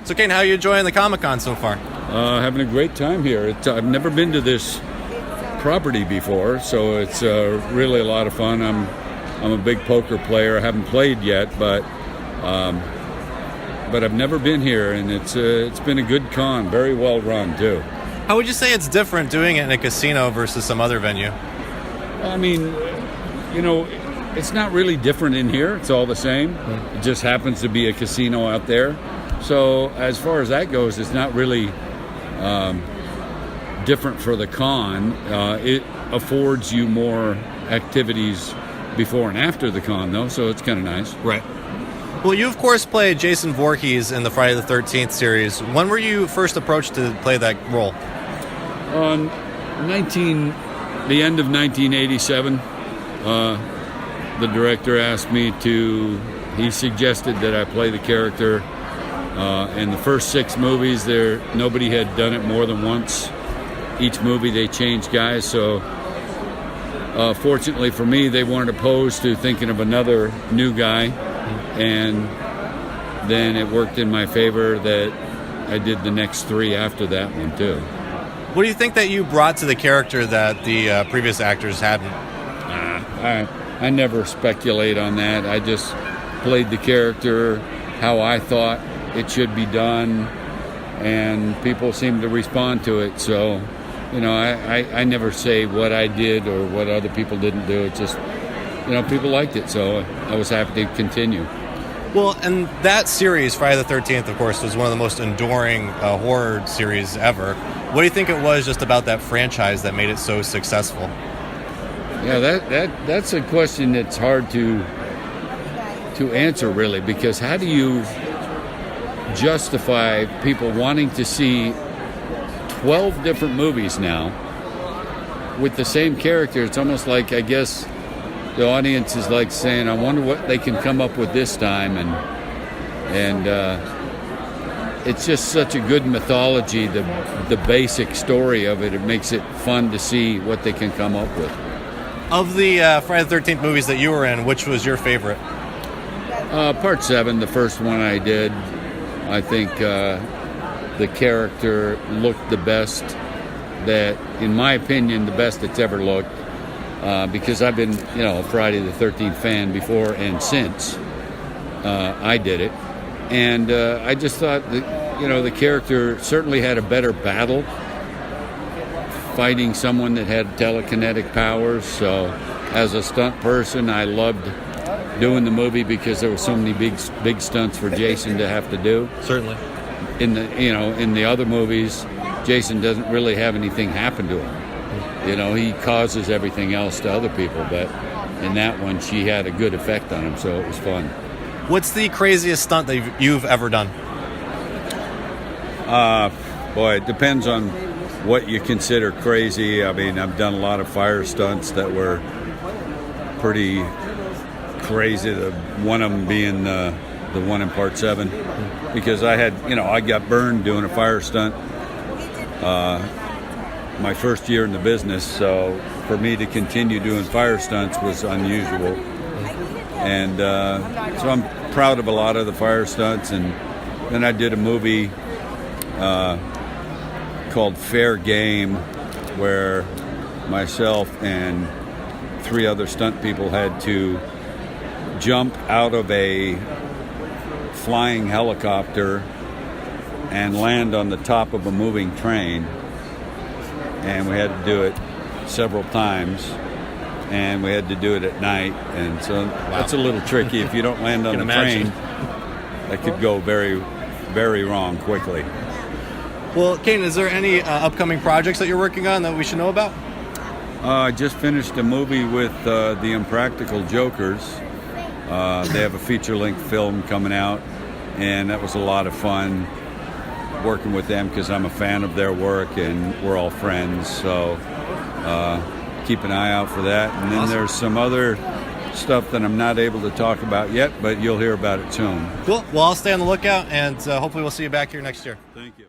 So, Kane, how are you enjoying the Comic-Con so far? Having a great time here. I've never been to this property before, so it's really a lot of fun. I'm a big poker player. I haven't played yet, but I've never been here, and it's been a good con. Very well run too. How would you say it's different doing it in a casino versus some other venue? I mean, it's not really different in here. It's all the same. It just happens to be a casino out there. So as far as that goes, it's not really different for the con. It affords you more activities before and after the con, though, so it's kind of nice. Right. Well, you, of course, played Jason Voorhees in the Friday the 13th series. When were you first approached to play that role? On the end of 1987, the director asked me he suggested that I play the character. In the first 6 movies, nobody had done it more than once. Each movie they changed guys, so fortunately for me, they weren't opposed to thinking of another new guy, and then it worked in my favor that I did the next 3 after that one too. What do you think that you brought to the character that the previous actors hadn't? I never speculate on that. I just played the character how I thought it should be done, and people seem to respond to it. So, I never say what I did or what other people didn't do. It's just, people liked it, so I was happy to continue. Well, and that series, Friday the 13th, of course, was one of the most enduring horror series ever. What do you think it was just about that franchise that made it so successful? Yeah, that's a question that's hard to answer, really, because how do you justify people wanting to see 12 different movies now with the same character? It's almost like, I guess, the audience is like saying, I wonder what they can come up with this time, and it's just such a good mythology, the basic story of it. It makes it fun to see what they can come up with. Of the Friday the 13th movies that you were in, which was your favorite? Part 7, the first one I did. I think the character looked the best, that, in my opinion, the best it's ever looked, because I've been, a Friday the 13th fan before and since I did it. And I just thought that, the character certainly had a better battle fighting someone that had telekinetic powers. So as a stunt person, I loved doing the movie because there were so many big stunts for Jason to have to do. Certainly. In the other movies, Jason doesn't really have anything happen to him. He causes everything else to other people, but in that one, she had a good effect on him, so it was fun. What's the craziest stunt that you've ever done? Boy, it depends on what you consider crazy. I mean, I've done a lot of fire stunts that were pretty crazy. One of them being the one in Part 7, because I got burned doing a fire stunt my first year in the business. So for me to continue doing fire stunts was unusual, and so I'm proud of a lot of the fire stunts. And then I did a movie called Fair Game, where myself and 3 other stunt people had to jump out of a flying helicopter and land on the top of a moving train, and we had to do it several times, and we had to do it at night, and so that's a little tricky. If you don't land on the train, that could go very, very wrong quickly. Well, Kane, is there any upcoming projects that you're working on that we should know about? I just finished a movie with the Impractical Jokers. They have a feature-length film coming out, and that was a lot of fun working with them because I'm a fan of their work and we're all friends. So keep an eye out for that. And then there's some other stuff that I'm not able to talk about yet, but you'll hear about it soon. Cool. Well, I'll stay on the lookout, and hopefully we'll see you back here next year. Thank you.